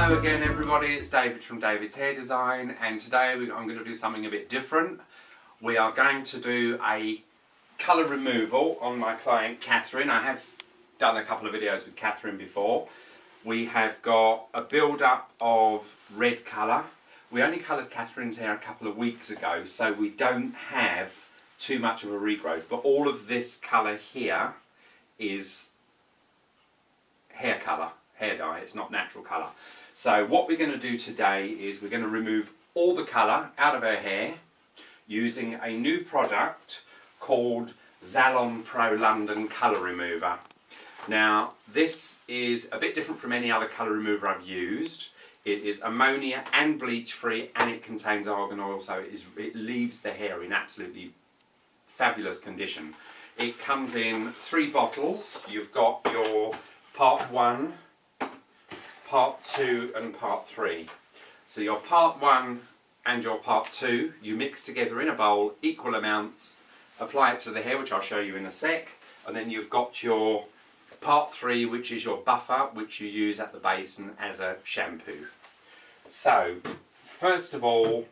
Hello again everybody, it's David from David's Hair Design, and today I'm going to do something a bit different. We are going to do a colour removal on my client Catherine. I have done a couple of videos with Catherine before. We have got a build-up of red colour. We only coloured Catherine's hair a couple of weeks ago, so we don't have too much of a regrowth, but all of this colour here is hair colour. Hair dye, it's not natural colour. So what we're going to do today is we're going to remove all the colour out of her hair using a new product called Zalonpro London Colour Remover. Now this is a bit different from any other colour remover I've used. It is ammonia and bleach free, and it contains argan oil, so it leaves the hair in absolutely fabulous condition. It comes in 3 bottles. You've got your part 1, part 2 and part 3. So your part 1 and your part 2 you mix together in a bowl, equal amounts, apply it to the hair, which I'll show you in a sec, and then you've got your part 3, which is your buffer, which you use at the basin as a shampoo. So first of all,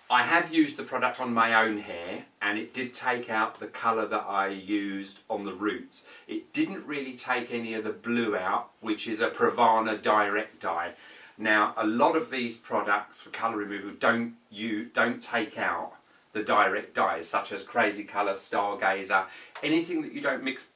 I have used the product on my own hair and it did take out the colour that I used on the roots. It didn't really take any of the blue out, which is a Pravana direct dye. Now a lot of these products for colour removal don't take out the direct dyes, such as Crazy Colour, Stargazer, anything that you don't mix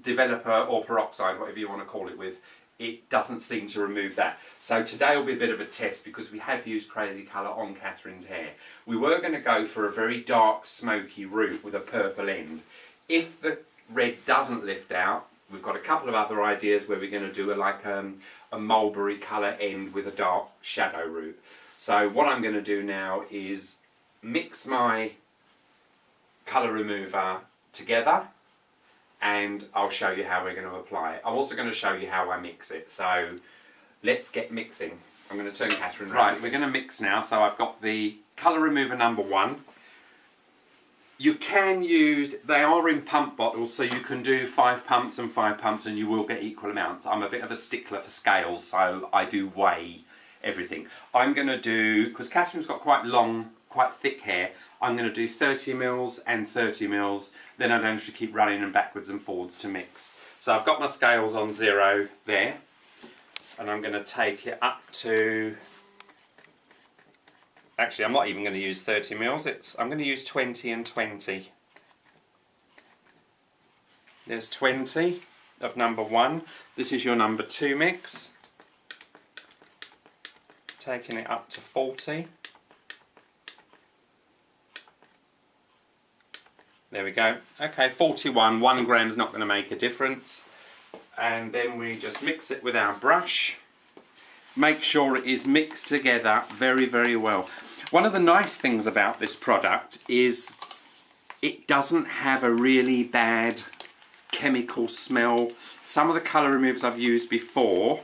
developer or peroxide, whatever you want to call it, with. It doesn't seem to remove that. So today will be a bit of a test because we have used Crazy Colour on Catherine's hair. We were going to go for a very dark smoky root with a purple end. If the red doesn't lift out, we've got a couple of other ideas where we're going to do a mulberry colour end with a dark shadow root. So what I'm going to do now is mix my colour remover together, and I'll show you how we're going to apply it. I'm also going to show you how I mix it, so let's get mixing. I'm going to turn Catherine around. Right, we're going to mix now. So I've got the colour remover number 1. You can use, they are in pump bottles, so you can do 5 pumps and 5 pumps and you will get equal amounts. I'm a bit of a stickler for scales, so I do weigh everything. I'm going to do, because Catherine's got quite long, quite thick hair, I'm going to do 30 mils and 30 mils, then I don't have to keep running and backwards and forwards to mix. So I've got my scales on 0 there, and I'm going to take it up to, actually I'm not even going to use 30 mils, I'm going to use 20 and 20. There's 20 of number 1, this is your number 2 mix, taking it up to 40. There we go. Okay, 41, 1 gram's not going to make a difference. And then we just mix it with our brush. Make sure it is mixed together very, very well. One of the nice things about this product is it doesn't have a really bad chemical smell. Some of the colour removers I've used before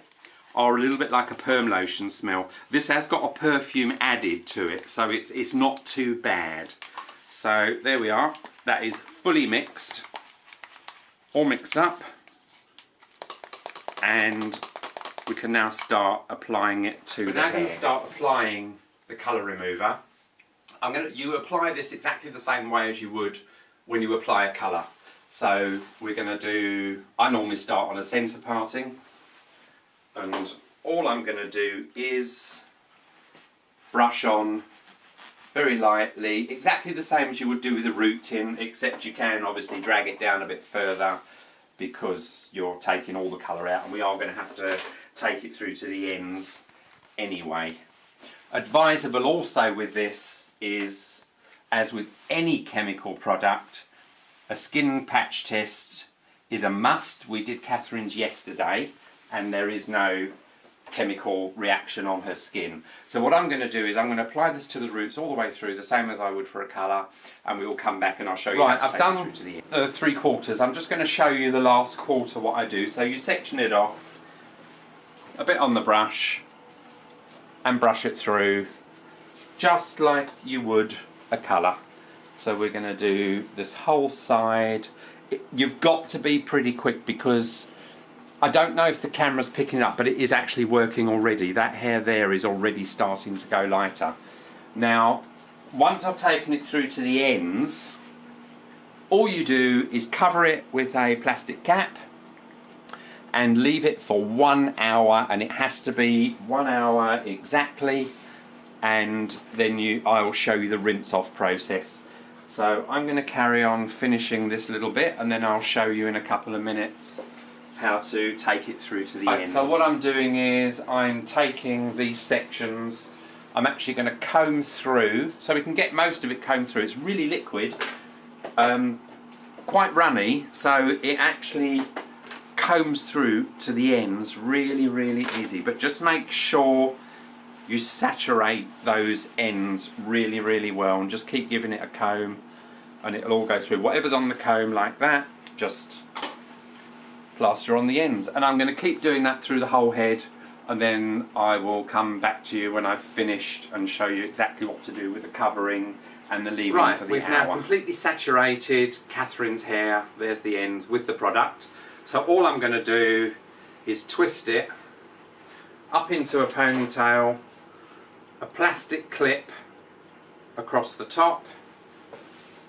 are a little bit like a perm lotion smell. This has got a perfume added to it, so it's not too bad. So there we are. That is fully mixed, all mixed up, and we can now start applying it to the hair. We're now going to start applying the colour remover. You apply this exactly the same way as you would when you apply a colour. So we're going to do, I normally start on a centre parting, and all I'm going to do is brush on very lightly, exactly the same as you would do with a root tin, except you can obviously drag it down a bit further because you're taking all the colour out, and we are going to have to take it through to the ends anyway. Advisable also with this is, as with any chemical product, a skin patch test is a must. We did Catherine's yesterday and there is no chemical reaction on her skin. So what I'm going to do is I'm going to apply this to the roots all the way through, the same as I would for a colour, and we will come back and I'll show you how to take it through to the end. The 3/4. I'm just going to show you the last quarter what I do. So you section it off a bit on the brush and brush it through just like you would a colour. So we're going to do this whole side. You've got to be pretty quick because I don't know if the camera's picking it up, but it is actually working already. That hair there is already starting to go lighter. Now, once I've taken it through to the ends, all you do is cover it with a plastic cap and leave it for 1 hour, and it has to be 1 hour exactly, and then I will show you the rinse off process. So I'm going to carry on finishing this little bit, and then I'll show you in a couple of minutes how to take it through to the ends. So what I'm doing is I'm taking these sections, I'm actually going to comb through, so we can get most of it combed through. It's really liquid, quite runny, so it actually combs through to the ends really, really easy. But just make sure you saturate those ends really, really well, and just keep giving it a comb, and it'll all go through. Whatever's on the comb like that, just plaster on the ends. And I'm going to keep doing that through the whole head, and then I will come back to you when I've finished and show you exactly what to do with the covering and the leaving for the hour. Right, we've now completely saturated Catherine's hair, there's the ends, with the product. So all I'm going to do is twist it up into a ponytail, a plastic clip across the top,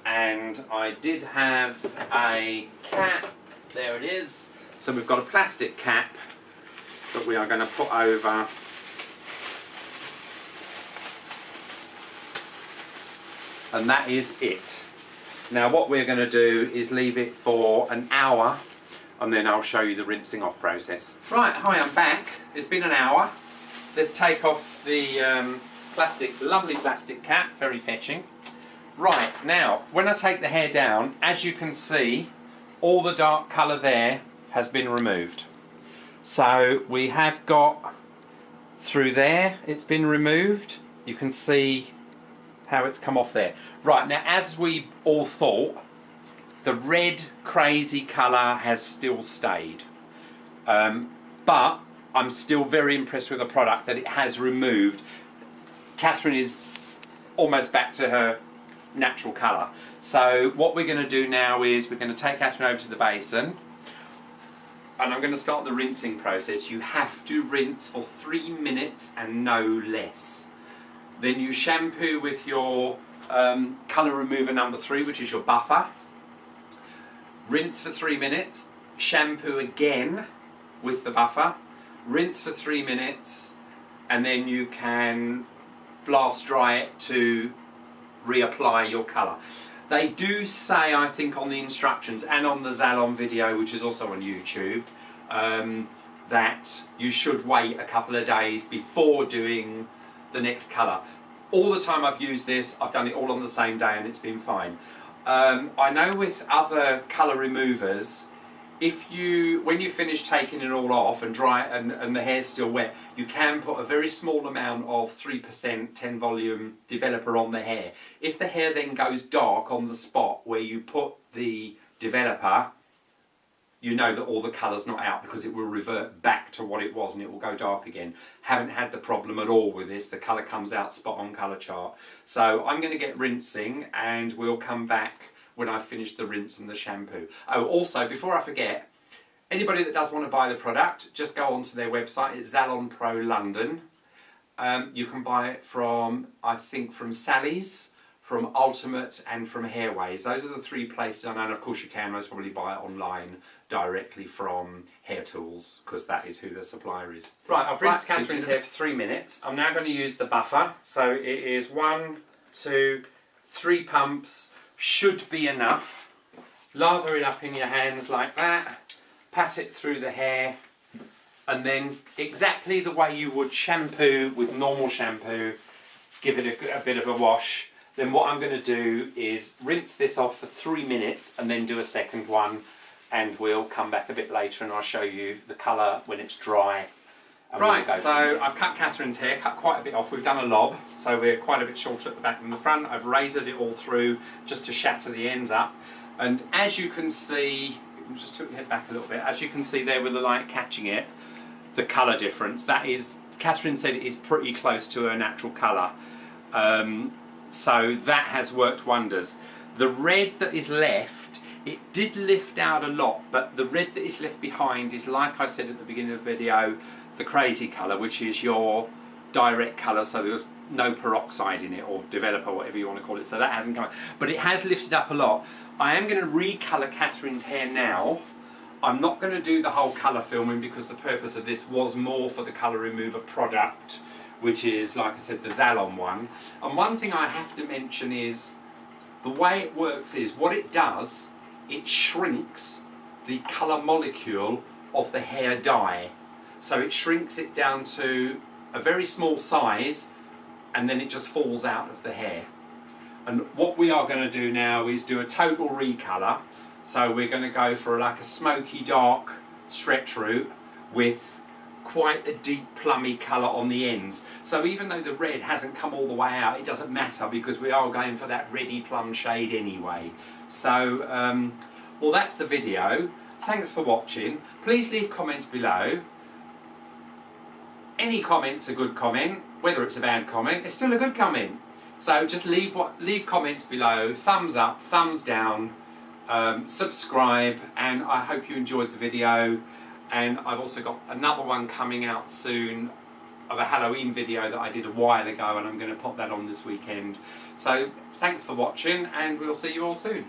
and I did have a cap, there it is. So we've got a plastic cap that we are going to put over and that is it. Now what we're going to do is leave it for an hour, and then I'll show you the rinsing off process. Right, hi, I'm back. It's been an hour. Let's take off the lovely plastic cap, very fetching. Right, now, when I take the hair down, as you can see, all the dark colour there has been removed. So we have got through there, it's been removed. You can see how it's come off there. Right, now as we all thought, the red crazy colour has still stayed. But I'm still very impressed with the product that it has removed. Catherine is almost back to her natural colour. So what we're going to do now is we're going to take Catherine over to the basin, and I'm going to start the rinsing process. You have to rinse for 3 minutes and no less. Then you shampoo with your colour remover number 3, which is your buffer. Rinse for 3 minutes, shampoo again with the buffer, rinse for 3 minutes, and then you can blast dry it to reapply your colour. They do say, I think, on the instructions and on the Zalon video, which is also on YouTube, that you should wait a couple of days before doing the next colour. All the time I've used this, I've done it all on the same day and it's been fine. I know with other colour removers, when you finish taking it all off and dry and the hair's still wet, you can put a very small amount of 3% 10 volume developer on the hair. If the hair then goes dark on the spot where you put the developer, you know that all the colour's not out, because it will revert back to what it was and it will go dark again. Haven't had the problem at all with this. The colour comes out spot on colour chart. So I'm going to get rinsing and we'll come back when I've finished the rinse and the shampoo. Oh, also, before I forget, anybody that does want to buy the product, just go onto their website. It's Zalonpro London. You can buy it from, I think, from Sally's, from Ultimate, and from Hairways. Those are the 3 places I know, and of course you can most probably buy it online directly from Hair Tools, because that is who the supplier is. Right, I've rinsed Catherine's hair for 3 minutes. I'm now going to use the buffer. So it is 1, 2, 3 pumps. Should be enough. Lather it up in your hands like that. Pat it through the hair, and then exactly the way you would shampoo with normal shampoo, give it a bit of a wash. Then what I'm going to do is rinse this off for 3 minutes and then do a second one, and we'll come back a bit later and I'll show you the colour when it's dry. Right, so I've cut Catherine's hair, cut quite a bit off. We've done a lob, so we're quite a bit shorter at the back than the front. I've razored it all through just to shatter the ends up. And as you can see, just tilt your head back a little bit, as you can see there with the light catching it, the colour difference, that is, Catherine said it is pretty close to her natural colour. So that has worked wonders. The red that is left It did lift out a lot, but the red that is left behind is, like I said at the beginning of the video, the crazy colour, which is your direct colour, so there was no peroxide in it, or developer, whatever you want to call it, so that hasn't come out. But it has lifted up a lot. I am going to recolour Catherine's hair now. I'm not going to do the whole colour filming because the purpose of this was more for the colour remover product, which is, like I said, the Zalon one. And one thing I have to mention is, the way it works is, what it does, it shrinks the colour molecule of the hair dye. So it shrinks it down to a very small size, and then it just falls out of the hair. And what we are going to do now is do a total recolour. So we're going to go for like a smoky dark stretch route with quite a deep plummy colour on the ends. So even though the red hasn't come all the way out, it doesn't matter because we are going for that reddy plum shade anyway. So, well, that's the video. Thanks for watching. Please leave comments below. Any comment's a good comment. Whether it's a bad comment, it's still a good comment. So just leave comments below. Thumbs up, thumbs down. Subscribe, and I hope you enjoyed the video. And I've also got another one coming out soon of a Halloween video that I did a while ago, and I'm going to pop that on this weekend. So thanks for watching, and we'll see you all soon.